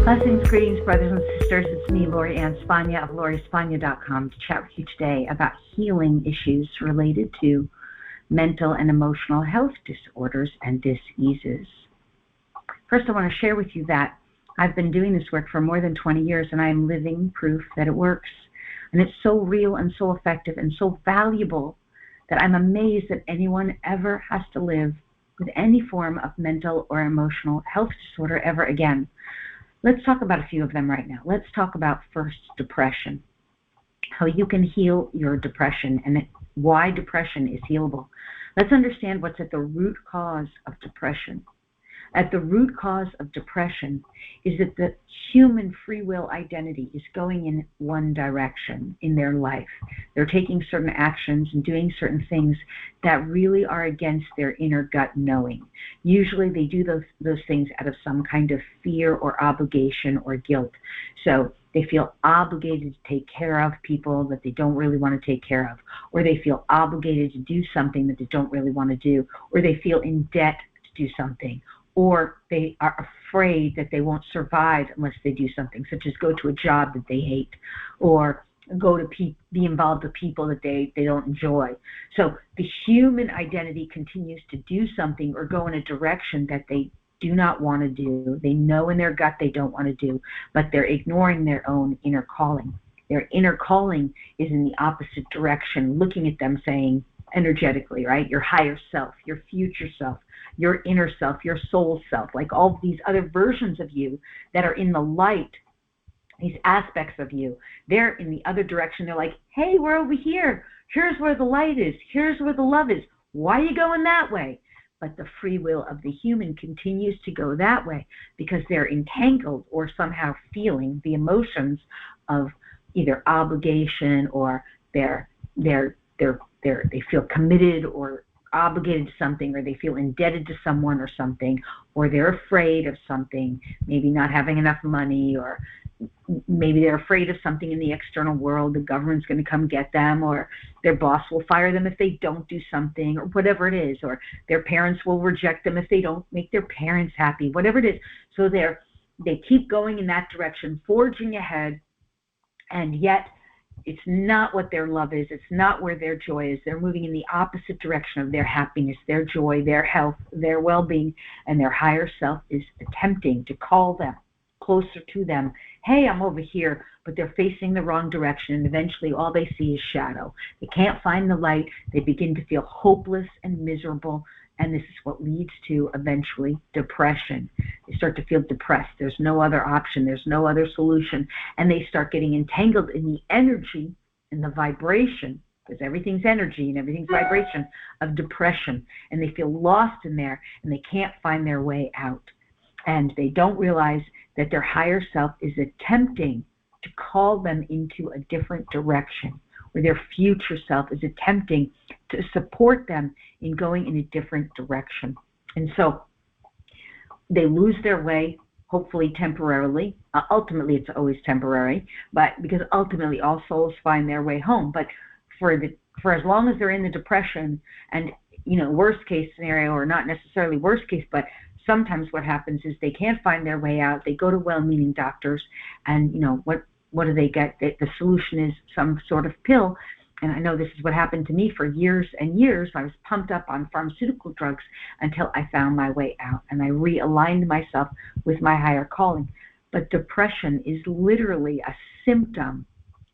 Blessings, greetings, brothers and sisters. It's me, Lori Ann Spagna of LoriSpagna.com, to chat with you today about healing issues related to mental and emotional health disorders and diseases. First, I want to share with you that I've been doing this work for more than 20 years, and I am living proof that it works. And it's so real and so effective and so valuable that I'm amazed that anyone ever has to live with any form of mental or emotional health disorder ever again. Let's talk about a few of them right now. Let's talk about first depression, how you can heal your depression and why depression is healable. Let's understand what's at the root cause of depression. At the root cause of depression is that the human free will identity is going in one direction in their life. They're taking certain actions and doing certain things that really are against their inner gut knowing. Usually they do those things out of some kind of fear or obligation or guilt. So they feel obligated to take care of people that they don't really want to take care of, or they feel obligated to do something that they don't really want to do, or they feel in debt to do something, or they are afraid that they won't survive unless they do something, such as go to a job that they hate, or go to be involved with people that they don't enjoy. So the human identity continues to do something or go in a direction that they do not want to do. They know in their gut they don't want to do, but they're ignoring their own inner calling. Their inner calling is in the opposite direction, looking at them saying, energetically, right? Your higher self, your future self, your inner self, your soul self, like all these other versions of you that are in the light, these aspects of you, they're in the other direction. They're like, hey, we're over here. Here's where the light is. Here's where the love is. Why are you going that way? But the free will of the human continues to go that way because they're entangled or somehow feeling the emotions of either obligation or they feel committed or obligated to something, or they feel indebted to someone or something, or they're afraid of something, maybe not having enough money, or maybe they're afraid of something in the external world, the government's going to come get them, or their boss will fire them if they don't do something, or whatever it is, or their parents will reject them if they don't make their parents happy, whatever it is. So they keep going in that direction, forging ahead, and yet it's not what their love is. It's not where their joy is. They're moving in the opposite direction of their happiness, their joy, their health, their well-being, and their higher self is attempting to call them closer to them. Hey, I'm over here, but they're facing the wrong direction, and eventually all they see is shadow. They can't find the light. They begin to feel hopeless and miserable, and this is what leads to eventually depression. They start to feel depressed. There's no other option. There's no other solution. And they start getting entangled in the energy and the vibration, because everything's energy and everything's vibration, of depression. And they feel lost in there, and they can't find their way out. And they don't realize that their higher self is attempting to call them into a different direction, where their future self is attempting to support them in going in a different direction. And so they lose their way, hopefully temporarily. Ultimately, it's always temporary, but because ultimately all souls find their way home. But for as long as they're in the depression, and worst case scenario, or not necessarily worst case, but sometimes what happens is they can't find their way out. They go to well-meaning doctors, and what do they get? The solution is some sort of pill. And I know this is what happened to me for years and years. I was pumped up on pharmaceutical drugs until I found my way out, and I realigned myself with my higher calling. But depression is literally a symptom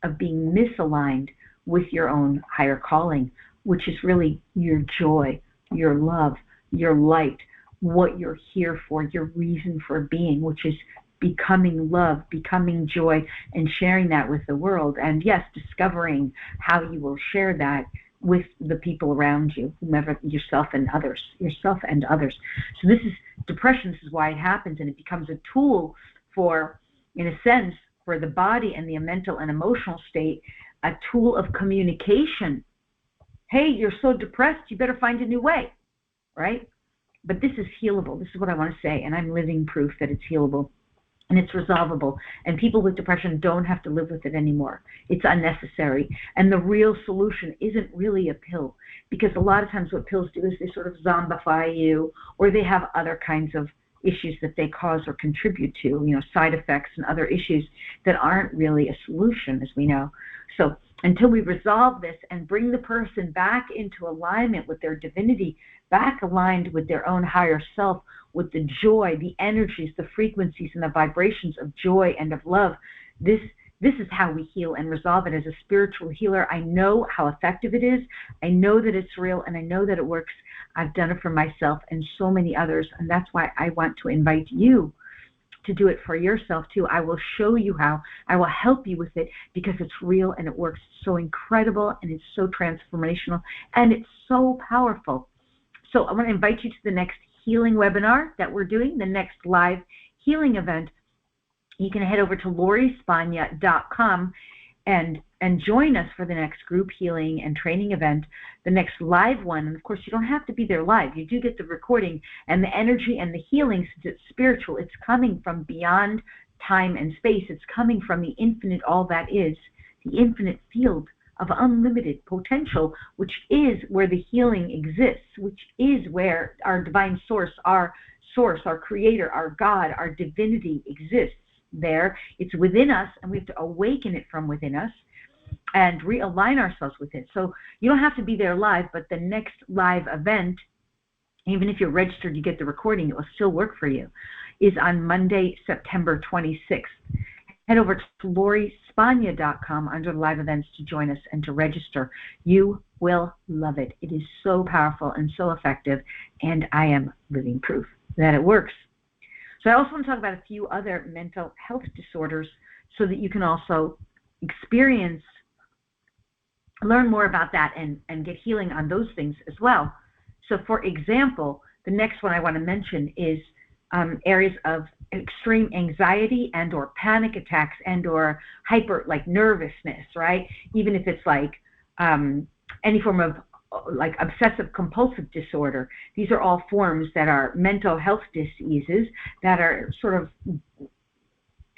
of being misaligned with your own higher calling, which is really your joy, your love, your light, what you're here for, your reason for being, which is becoming love, becoming joy, and sharing that with the world. And yes, discovering how you will share that with the people around you, whomever, yourself and others. So this is depression. This is why it happens, and it becomes a tool for, in a sense, for the body and the mental and emotional state, a tool of communication. Hey, you're so depressed, you better find a new way, right? But this is healable. This is what I want to say, and I'm living proof that it's healable. And it's resolvable. And people with depression don't have to live with it anymore. It's unnecessary. And the real solution isn't really a pill, because a lot of times what pills do is they sort of zombify you, or they have other kinds of issues that they cause or contribute to, you know, side effects and other issues that aren't really a solution, as we know. So until we resolve this and bring the person back into alignment with their divinity, back aligned with their own higher self, with the joy, the energies, the frequencies, and the vibrations of joy and of love, this is how we heal and resolve it. As a spiritual healer, I know how effective it is. I know that it's real, and I know that it works. I've done it for myself and so many others, and that's why I want to invite you to do it for yourself too. I will show you how. I will help you with it because it's real and it works so incredible and it's so transformational and it's so powerful. So I want to invite you to the next healing webinar that we're doing, the next live healing event. You can head over to LoriSpagna.com and join us for the next group healing and training event, the next live one. And of course, you don't have to be there live. You do get the recording, and the energy and the healing, since it's spiritual, it's coming from beyond time and space. It's coming from the infinite, all that is, the infinite field of unlimited potential, which is where the healing exists, which is where our divine source, our creator, our God, our divinity exists there. It's within us, and we have to awaken it from within us and realign ourselves with it. So you don't have to be there live, but the next live event, even if you're registered, you get the recording, it will still work for you, is on Monday, September 26th. Head over to LoriSpagna.com under the live events to join us and to register. You will love it. It is so powerful and so effective, and I am living proof that it works. So I also want to talk about a few other mental health disorders so that you can also experience, learn more about that and get healing on those things as well. So for example, the next one I want to mention is areas of extreme anxiety and or panic attacks and or hyper, like nervousness, right? Even if it's like any form of like obsessive compulsive disorder. These are all forms that are mental health diseases that are sort of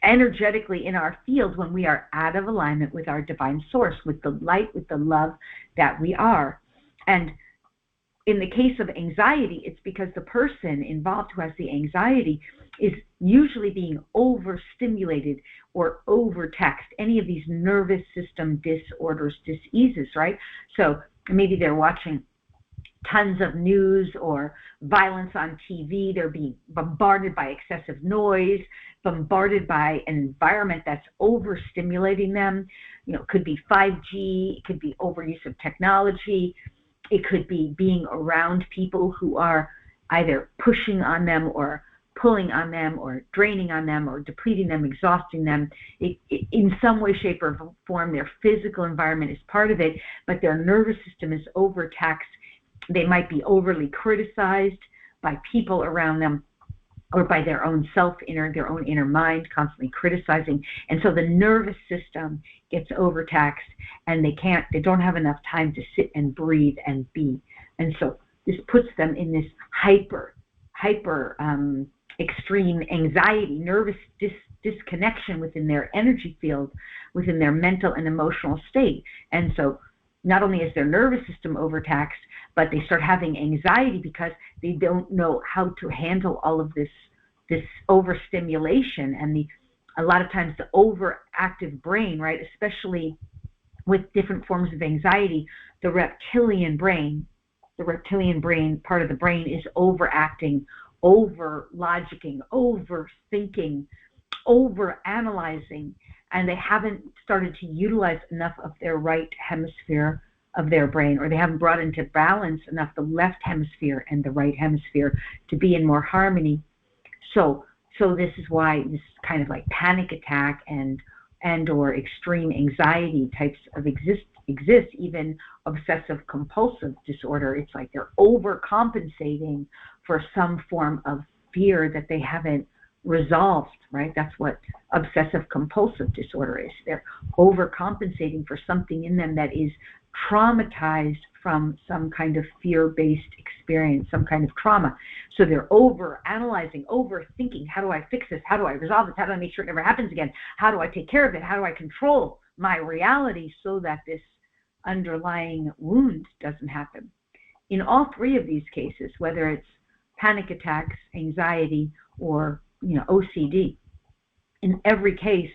energetically in our field when we are out of alignment with our divine source, with the light, with the love that we are. And in the case of anxiety, it's because the person involved who has the anxiety is usually being overstimulated or overtaxed, any of these nervous system disorders, diseases, right? So maybe they're watching tons of news or violence on TV. They're being bombarded by excessive noise, bombarded by an environment that's overstimulating them. You know, it could be 5G, it could be overuse of technology, it could be being around people who are either pushing on them or pulling on them or draining on them or depleting them, exhausting them. In some way, shape, or form, their physical environment is part of it, but their nervous system is overtaxed. They might be overly criticized by people around them or by their own their own inner mind, constantly criticizing. And so the nervous system gets overtaxed and they don't have enough time to sit and breathe and be. And so this puts them in this hyper extreme anxiety, nervous disconnection within their energy field, within their mental and emotional state. And so not only is their nervous system overtaxed, but they start having anxiety because they don't know how to handle all of this overstimulation and a lot of times the overactive brain, right? Especially with different forms of anxiety, the reptilian brain part of the brain is overacting, over-logicking, overthinking, over-analyzing, and they haven't started to utilize enough of their right hemisphere of their brain, or they haven't brought into balance enough the left hemisphere and the right hemisphere to be in more harmony. So this is why this kind of like panic attack and or extreme anxiety types of exist, even obsessive compulsive disorder. It's like they're overcompensating for some form of fear that they haven't resolved, right? That's what obsessive compulsive disorder is. They're overcompensating for something in them that is traumatized from some kind of fear-based experience, some kind of trauma. So they're over-analyzing, overthinking, how do I fix this? How do I resolve this? How do I make sure it never happens again? How do I take care of it? How do I control my reality so that this underlying wound doesn't happen? In all three of these cases, whether it's panic attacks, anxiety, or OCD. In every case,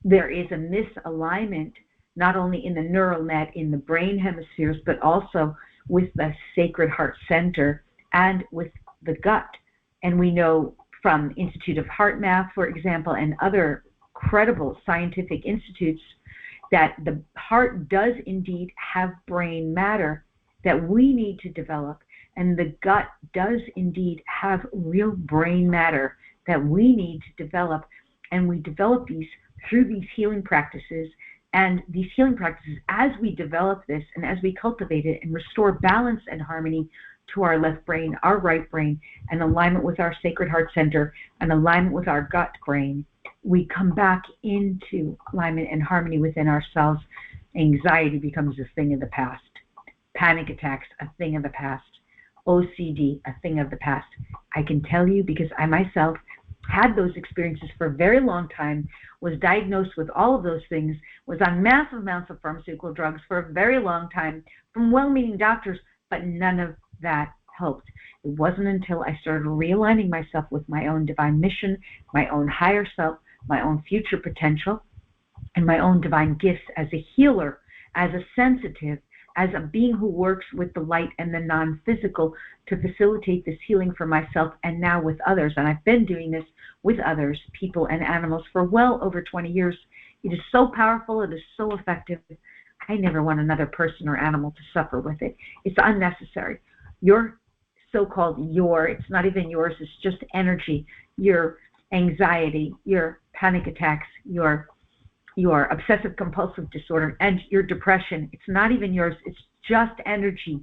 there is a misalignment, not only in the neural net in the brain hemispheres, but also with the sacred heart center and with the gut. And we know from Institute of Heart Math, for example, and other credible scientific institutes, that the heart does indeed have brain matter that we need to develop, and the gut does indeed have real brain matter that we need to develop, and we develop these through these healing practices. And these healing practices, as we develop this and as we cultivate it and restore balance and harmony to our left brain, our right brain, and alignment with our sacred heart center and alignment with our gut brain, we come back into alignment and harmony within ourselves. Anxiety becomes a thing of the past. Panic attacks, a thing of the past. OCD, a thing of the past. I can tell you, because I myself had those experiences for a very long time, was diagnosed with all of those things, was on massive amounts of pharmaceutical drugs for a very long time from well-meaning doctors, but none of that helped. It wasn't until I started realigning myself with my own divine mission, my own higher self, my own future potential, and my own divine gifts as a healer, as a sensitive, as a being who works with the light and the non-physical to facilitate this healing for myself and now with others. And I've been doing this with others, people and animals, for well over 20 years. It is so powerful. It is so effective. I never want another person or animal to suffer with it. It's unnecessary. Your so-called it's not even yours, it's just energy. Your anxiety, your panic attacks, your obsessive compulsive disorder, and your depression, it's not even yours, it's just energy.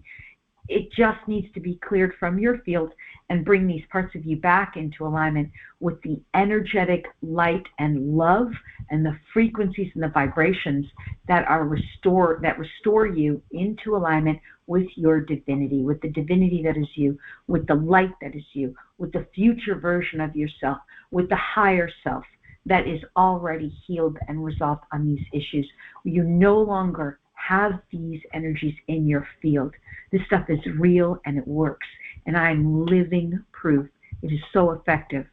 It just needs to be cleared from your field and bring these parts of you back into alignment with the energetic light and love and the frequencies and the vibrations that restore you into alignment with your divinity, with the divinity that is you, with the light that is you, with the future version of yourself, with the higher self that is already healed and resolved on these issues. You no longer have these energies in your field. This stuff is real and it works. And I'm living proof. It is so effective.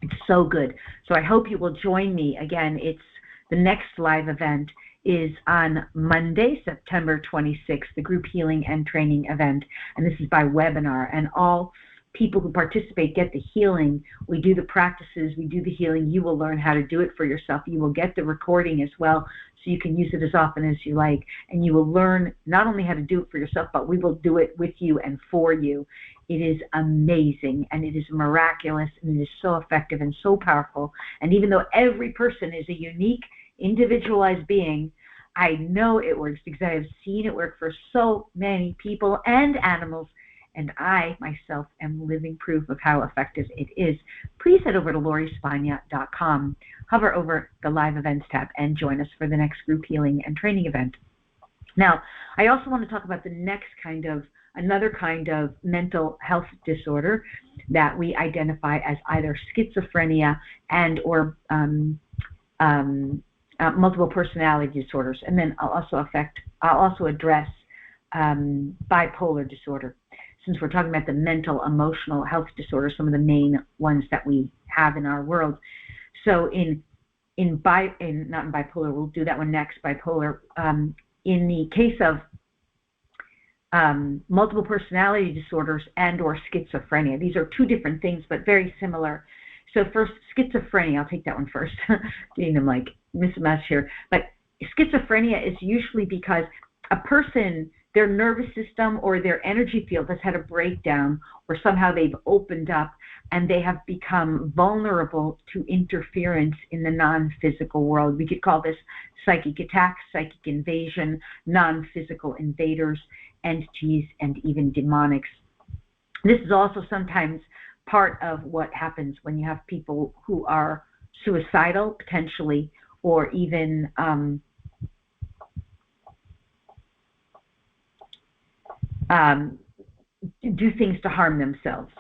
It's so good. So I hope you will join me. Again, the next live event is on Monday, September 26th, the group healing and training event. And this is by webinar. And all people who participate get the healing. We do the practices, we do the healing. You will learn how to do it for yourself. You will get the recording as well, so you can use it as often as you like. And you will learn not only how to do it for yourself, but we will do it with you and for you. It is amazing, and it is miraculous, and it is so effective and so powerful. And even though every person is a unique, individualized being, I know it works because I have seen it work for so many people and animals. And I, myself, am living proof of how effective it is. Please head over to LoriSpagna.com, hover over the Live Events tab, and join us for the next group healing and training event. Now, I also want to talk about another kind of mental health disorder that we identify as either schizophrenia and or multiple personality disorders. And then I'll also address bipolar disorder. Since we're talking about the mental, emotional health disorders, some of the main ones that we have in our world. So not in bipolar, we'll do that one next, bipolar. In the case of multiple personality disorders and or schizophrenia, these are two different things, but very similar. So first, schizophrenia, I'll take that one first, getting them like mismatched here. But schizophrenia is usually because a person, their nervous system or their energy field has had a breakdown, or somehow they've opened up and they have become vulnerable to interference in the non-physical world. We could call this psychic attacks, psychic invasion, non-physical invaders, entities, and even demonics. This is also sometimes part of what happens when you have people who are suicidal, potentially, or even do things to harm themselves,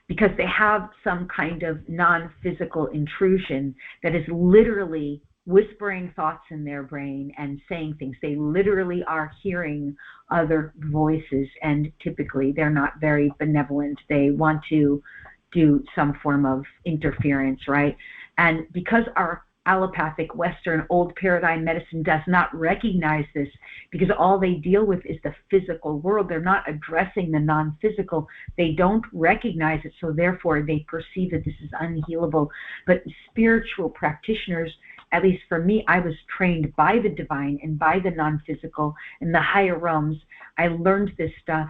because they have some kind of non-physical intrusion that is literally whispering thoughts in their brain and saying things. They literally are hearing other voices, and typically they're not very benevolent. They want to do some form of interference, right? And because our allopathic Western old paradigm medicine does not recognize this, because all they deal with is the physical world, they're not addressing the non-physical, they don't recognize it, so therefore they perceive that this is unhealable. But spiritual practitioners, at least for me, I was trained by the divine and by the non-physical and the higher realms. I learned this stuff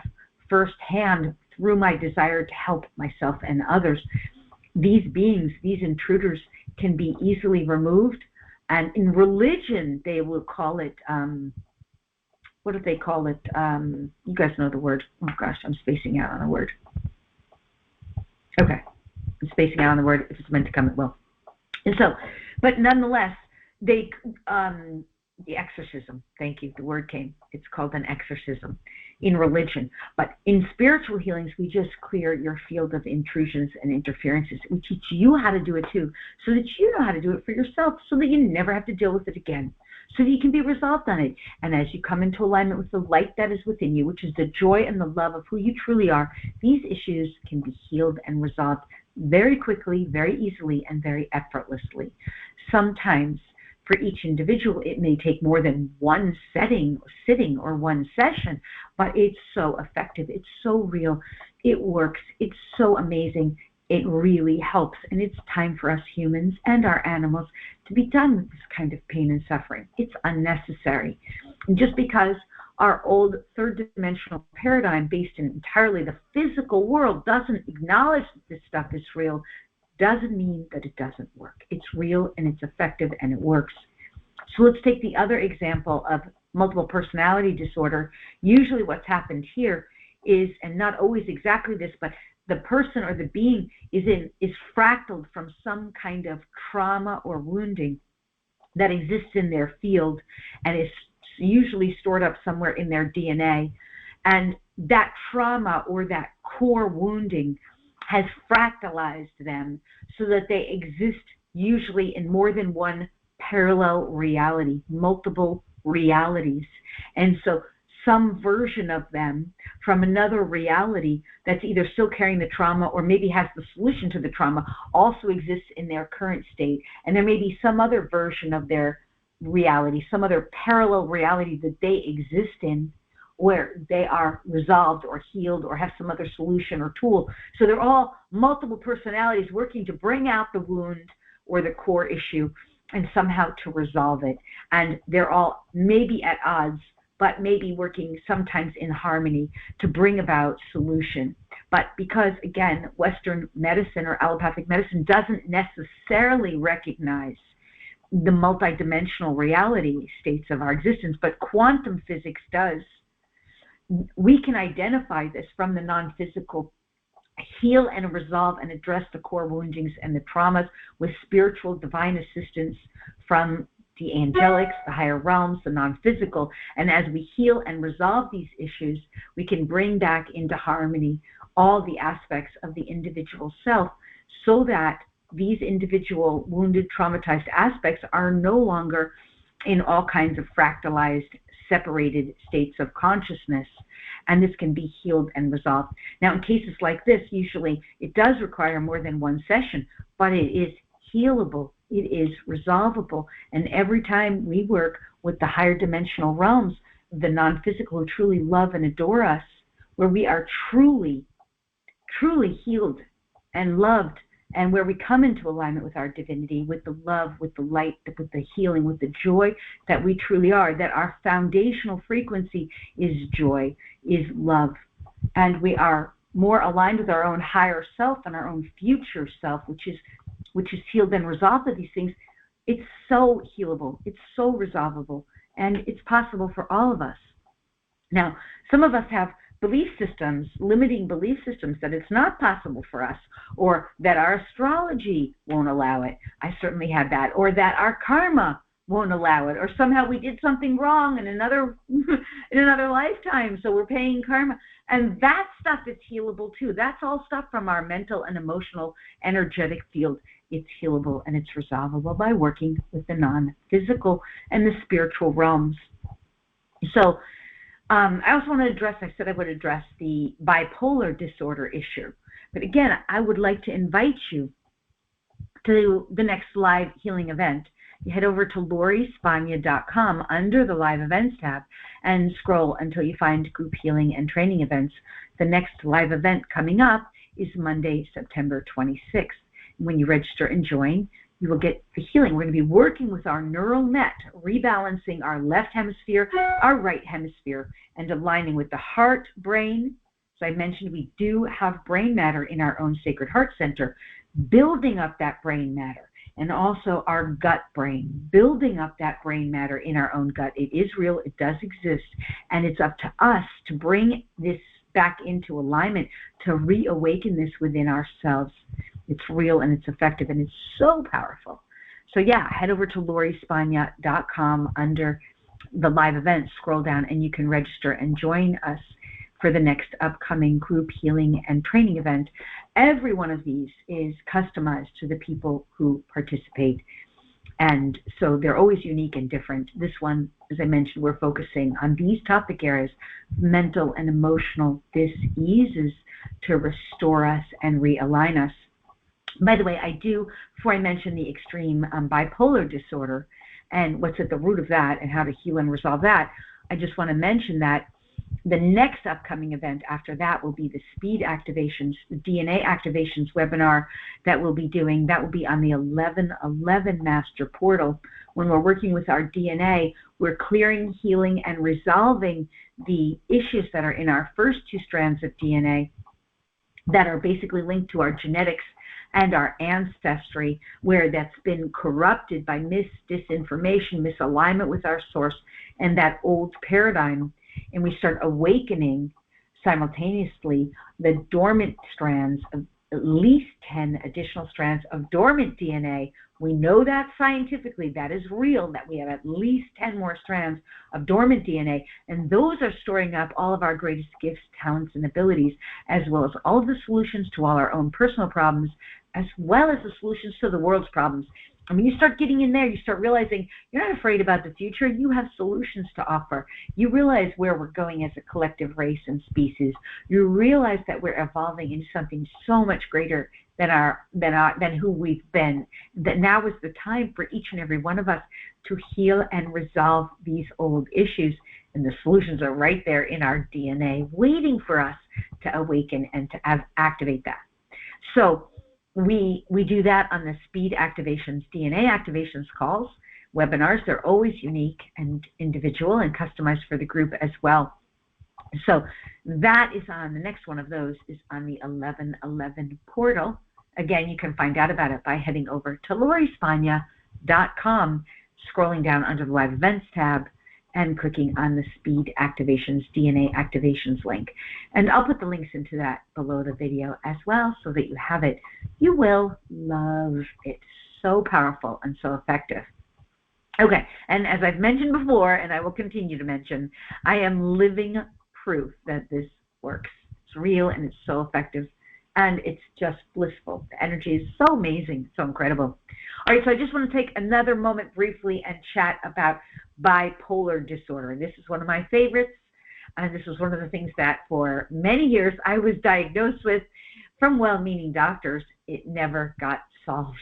firsthand through my desire to help myself and others. These beings, these intruders, can be easily removed. And in religion, they will call it, what do they call it? You guys know the word. Oh gosh, I'm spacing out on the word. Okay, I'm spacing out on the word. If it's meant to come, it will. And so, but nonetheless, the exorcism, thank you, the word came. It's called an exorcism in religion. But in spiritual healings, we just clear your field of intrusions and interferences. We teach you how to do it too, so that you know how to do it for yourself, so that you never have to deal with it again, so that you can be resolved on it. And as you come into alignment with the light that is within you, which is the joy and the love of who you truly are, these issues can be healed and resolved very quickly, very easily, and very effortlessly. Sometimes for each individual, it may take more than one sitting or one session, but it's so effective. It's so real. It works. It's so amazing. It really helps. And it's time for us humans and our animals to be done with this kind of pain and suffering. It's unnecessary. And just because our old third-dimensional paradigm based in entirely the physical world doesn't acknowledge that this stuff is real, doesn't mean that it doesn't work. It's real and it's effective and it works. So let's take the other example of multiple personality disorder. Usually what's happened here is, and not always exactly this, but the person or the being is fractaled from some kind of trauma or wounding that exists in their field and is usually stored up somewhere in their DNA. And that trauma or that core wounding has fractalized them so that they exist usually in more than one parallel reality, multiple realities. And so some version of them from another reality that's either still carrying the trauma or maybe has the solution to the trauma also exists in their current state. And there may be some other version of their reality, some other parallel reality that they exist in, where they are resolved or healed or have some other solution or tool. So they're all multiple personalities working to bring out the wound or the core issue and somehow to resolve it. And they're all maybe at odds, but maybe working sometimes in harmony to bring about solution. But because, again, Western medicine or allopathic medicine doesn't necessarily recognize the multidimensional reality states of our existence, but quantum physics does, we can identify this from the non-physical, heal and resolve and address the core woundings and the traumas with spiritual divine assistance from the angelics, the higher realms, the non-physical. And as we heal and resolve these issues, we can bring back into harmony all the aspects of the individual self so that these individual wounded, traumatized aspects are no longer in all kinds of fractalized, separated states of consciousness, and this can be healed and resolved. Now, in cases like this, usually it does require more than one session, but it is healable, it is resolvable, and every time we work with the higher dimensional realms, the non-physical who truly love and adore us, where we are truly, truly healed and loved, and where we come into alignment with our divinity, with the love, with the light, with the healing, with the joy that we truly are, that our foundational frequency is joy, is love, and we are more aligned with our own higher self and our own future self, which is healed and resolved of these things. It's so healable, it's so resolvable, and it's possible for all of us. Now, some of us have belief systems, limiting belief systems, that it's not possible for us, or that our astrology won't allow it. I certainly had that. Or that our karma won't allow it, or somehow we did something wrong in another lifetime, so we're paying karma. And that stuff is healable too. That's all stuff from our mental and emotional energetic field. it's healable and it's resolvable by working with the non-physical and the spiritual realms. So I also want to address, I said I would address the bipolar disorder issue. But again, I would like to invite you to the next live healing event. You head over to LoriSpagna.com under the live events tab and scroll until you find group healing and training events. The next live event coming up is Monday, September 26th. When you register and join, you will get the healing. We're going to be working with our neural net, rebalancing our left hemisphere, our right hemisphere, and aligning with the heart, brain. So I mentioned we do have brain matter in our own sacred heart center, building up that brain matter, and also our gut brain, building up that brain matter in our own gut. It is real, it does exist, and it's up to us to bring this back into alignment, to reawaken this within ourselves. It's real and it's effective and it's so powerful. So yeah, head over to LoriSpagna.com under the live events, scroll down, and you can register and join us for the next upcoming group healing and training event. Every one of these is customized to the people who participate. And so they're always unique and different. This one, as I mentioned, we're focusing on these topic areas, mental and emotional dis-eases, to restore us and realign us. By the way, I do, before I mention the extreme bipolar disorder and what's at the root of that and how to heal and resolve that, I just want to mention that the next upcoming event after that will be the speed activations, the DNA activations webinar that we'll be doing. That will be on the 1111 master portal. When we're working with our DNA, we're clearing, healing, and resolving the issues that are in our first two strands of DNA that are basically linked to our genetics and our ancestry, where that's been corrupted by disinformation, misalignment with our source, and that old paradigm. And we start awakening simultaneously the dormant strands of at least 10 additional strands of dormant DNA. We know that scientifically, that is real, that we have at least 10 more strands of dormant DNA, and those are storing up all of our greatest gifts, talents, and abilities, as well as all of the solutions to all our own personal problems, as well as the solutions to the world's problems. And when you start getting in there, you start realizing you're not afraid about the future. You have solutions to offer. You realize where we're going as a collective race and species. You realize that we're evolving into something so much greater than who we've been. That now is the time for each and every one of us to heal and resolve these old issues. And the solutions are right there in our DNA, waiting for us to awaken and to activate that. So we do that on the speed activations, DNA activations calls, webinars. They're always unique and individual and customized for the group as well. So that is on, the next one of those is on the 1111 portal. Again, you can find out about it by heading over to LoriSpagna.com, scrolling down under the live events tab, and clicking on the speed activations, DNA activations link. And I'll put the links into that below the video as well so that you have it. You will love it. So powerful and so effective. Okay, and as I've mentioned before, and I will continue to mention, I am living proof that this works. It's real and it's so effective. And it's just blissful. The energy is so amazing, so incredible. All right, so I just want to take another moment briefly and chat about bipolar disorder. This is one of my favorites, and this was one of the things that for many years I was diagnosed with from well-meaning doctors. It never got solved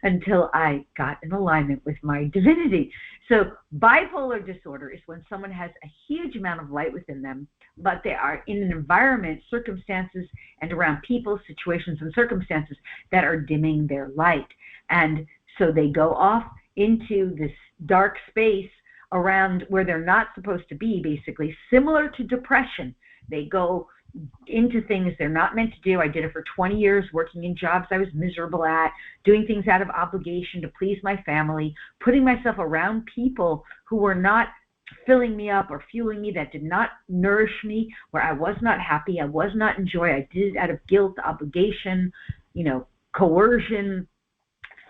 until I got in alignment with my divinity. So bipolar disorder is when someone has a huge amount of light within them, but they are in an environment, circumstances, and around people, situations, and circumstances that are dimming their light. And so they go off into this dark space around where they're not supposed to be, basically, similar to depression. They go into things they're not meant to do. I did it for 20 years, working in jobs I was miserable at, doing things out of obligation to please my family, putting myself around people who were not filling me up or fueling me, that did not nourish me, where I was not happy, I was not enjoyed. I did it out of guilt, obligation, coercion,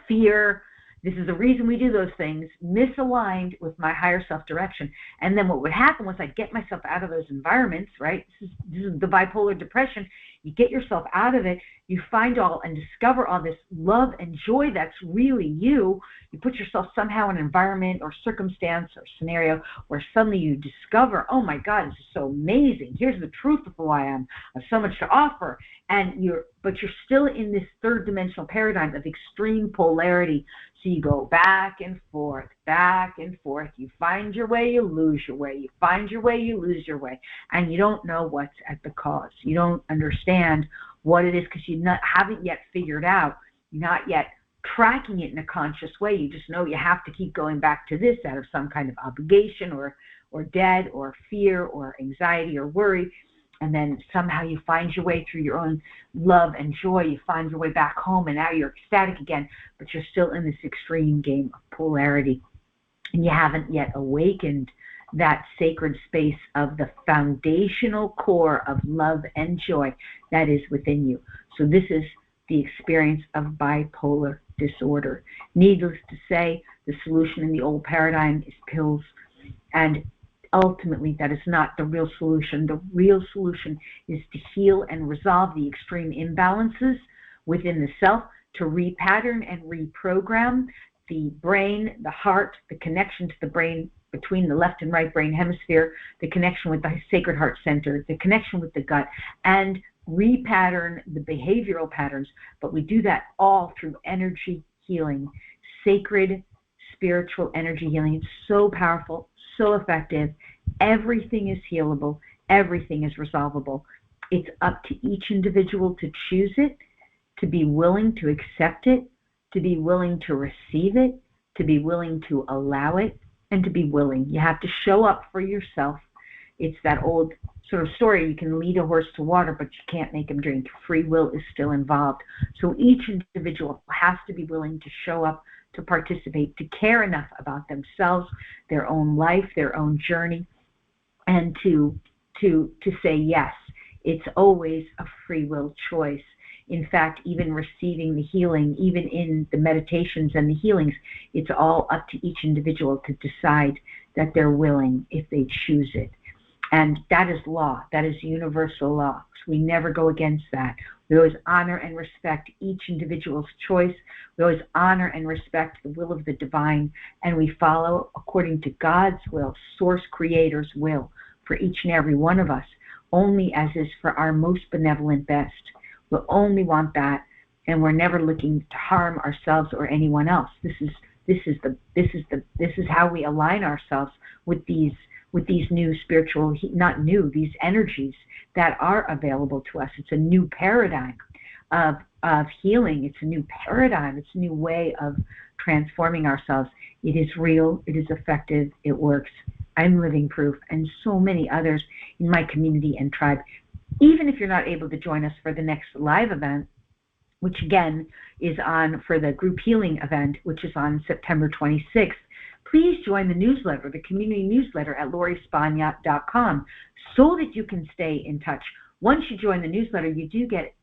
fear. This is the reason we do those things, misaligned with my higher self-direction. And then what would happen was I'd get myself out of those environments, right? This is the bipolar depression. you get yourself out of it, you find all and discover all this love and joy that's really you. You put yourself somehow in an environment or circumstance or scenario where suddenly you discover, oh my God, this is so amazing. Here's the truth of who I am. I have so much to offer. But you're still in this third dimensional paradigm of extreme polarity. So you go back and forth, back and forth. You find your way, you lose your way. You find your way, you lose your way. And you don't know what's at the cause. You don't understand what it is because you haven't yet figured out. You're not yet tracking it in a conscious way. You just know you have to keep going back to this out of some kind of obligation or debt or fear or anxiety or worry. And then somehow you find your way through your own love and joy. You find your way back home, and now you're ecstatic again, but you're still in this extreme game of polarity. And you haven't yet awakened that sacred space of the foundational core of love and joy that is within you. So this is the experience of bipolar disorder. Needless to say, the solution in the old paradigm is pills, and ultimately that is not the real solution. The real solution is to heal and resolve the extreme imbalances within the self, to repattern and reprogram the brain, the heart, the connection to the brain between the left and right brain hemisphere, the connection with the sacred heart center, the connection with the gut, and repattern the behavioral patterns. But we do that all through energy healing, sacred spiritual energy healing. It's so powerful, so effective. Everything is healable. Everything is resolvable. It's up to each individual to choose it, to be willing to accept it, to be willing to receive it, to be willing to allow it, and to be willing. You have to show up for yourself. It's that old sort of story, you can lead a horse to water, but you can't make him drink. Free will is still involved. So each individual has to be willing to show up, to participate, to care enough about themselves, their own life, their own journey, and to say yes. It's always a free will choice. In fact, even receiving the healing, even in the meditations and the healings, it's all up to each individual to decide that they're willing if they choose it. And that is law. That is universal law. So we never go against that. We always honor and respect each individual's choice. We always honor and respect the will of the divine, and we follow according to God's will, Source Creator's will for each and every one of us, only as is for our most benevolent best. We'll only want that, and we're never looking to harm ourselves or anyone else. This is how we align ourselves with these new spiritual, not new, these energies that are available to us. It's a new paradigm of healing. It's a new paradigm. It's a new way of transforming ourselves. It is real. It is effective. It works. I'm living proof, and so many others in my community and tribe. Even if you're not able to join us for the next live event, which again is on for the group healing event, which is on September 26th, please join the newsletter, the community newsletter at LoriSpagna.com, so that you can stay in touch. Once you join the newsletter, you do get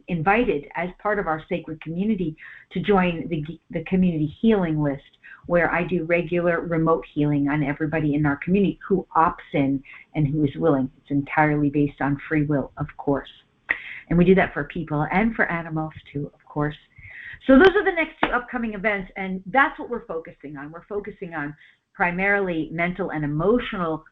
invited as part of our sacred community to join the community healing list, where I do regular remote healing on everybody in our community who opts in and who is willing. It's entirely based on free will, of course. And we do that for people and for animals too, of course. So those are the next two upcoming events, and that's what we're focusing on. We're focusing on primarily mental and emotional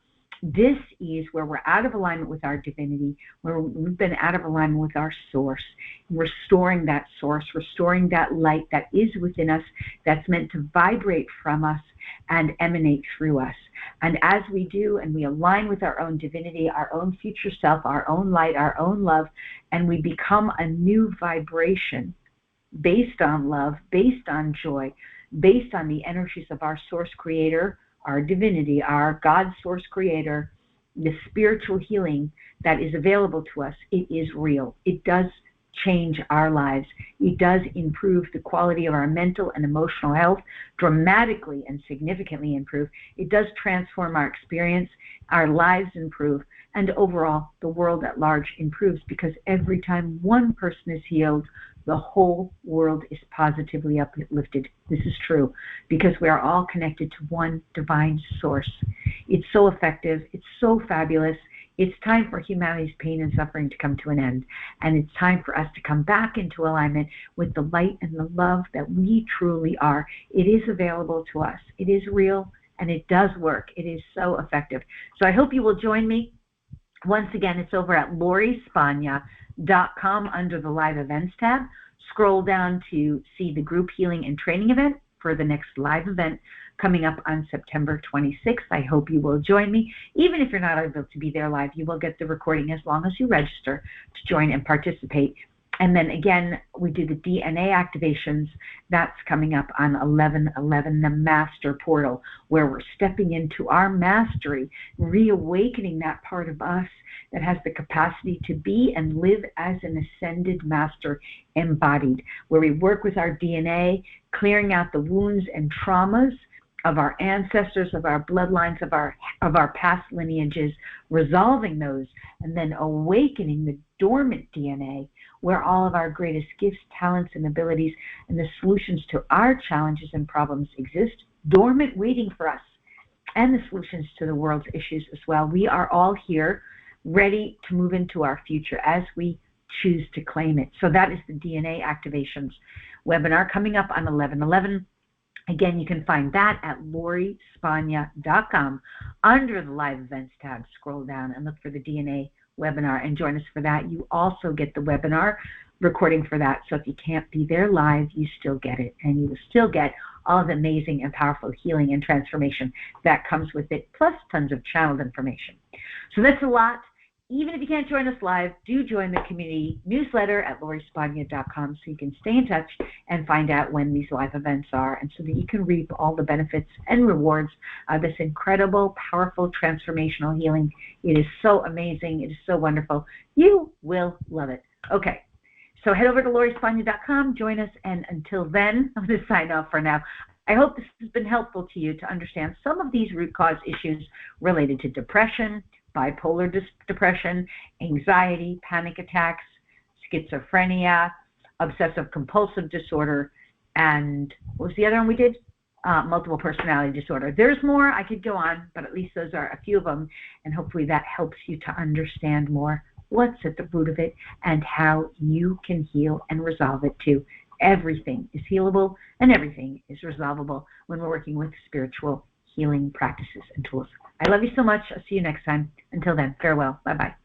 dis-ease, where we're out of alignment with our divinity, where we've been out of alignment with our source, restoring that source, restoring that light that is within us, that's meant to vibrate from us and emanate through us. And as we do, and we align with our own divinity, our own future self, our own light, our own love, and we become a new vibration based on love, based on joy, based on the energies of our source creator, our divinity, our God source creator, the spiritual healing that is available to us, it is real. It does change our lives. It does improve the quality of our mental and emotional health, dramatically and significantly improve. It does transform our experience, our lives improve, and overall the world at large improves, because every time one person is healed, the whole world is positively uplifted. This is true because we are all connected to one divine source. It's so effective. It's so fabulous. It's time for humanity's pain and suffering to come to an end. And it's time for us to come back into alignment with the light and the love that we truly are. It is available to us. It is real, and it does work. It is so effective. So I hope you will join me. Once again, it's over at LoriSpagna.com under the Live Events tab. Scroll down to see the group healing and training event for the next live event coming up on September 26th. I hope you will join me. Even if you're not able to be there live, you will get the recording as long as you register to join and participate. And then again, we do the DNA activations. That's coming up on 11/11, the Master Portal, where we're stepping into our mastery, reawakening that part of us that has the capacity to be and live as an ascended master embodied, where we work with our DNA, clearing out the wounds and traumas of our ancestors, of our bloodlines, of our past lineages, resolving those, and then awakening the dormant DNA, where all of our greatest gifts, talents, and abilities, and the solutions to our challenges and problems exist, dormant, waiting for us, and the solutions to the world's issues as well. We are all here, ready to move into our future as we choose to claim it. So that is the DNA activations webinar coming up on 11/11. Again, you can find that at LoriSpagna.com under the Live Events tab. Scroll down and look for the DNA webinar and join us for that. You also get the webinar recording for that. So if you can't be there live, you still get it. And you will still get all the amazing and powerful healing and transformation that comes with it, plus tons of channeled information. So that's a lot. Even if you can't join us live, do join the community newsletter at LoriSpagna.com so you can stay in touch and find out when these live events are, and so that you can reap all the benefits and rewards of this incredible, powerful, transformational healing. It is so amazing. It is so wonderful. You will love it. Okay, so head over to LoriSpagna.com, join us, and until then, I'm going to sign off for now. I hope this has been helpful to you to understand some of these root cause issues related to depression, bipolar depression, anxiety, panic attacks, schizophrenia, obsessive-compulsive disorder, and what was the other one we did? Multiple personality disorder. There's more. I could go on, but at least those are a few of them, and hopefully that helps you to understand more what's at the root of it and how you can heal and resolve it too. Everything is healable and everything is resolvable when we're working with spiritual healing practices and tools. I love you so much. I'll see you next time. Until then, farewell. Bye-bye.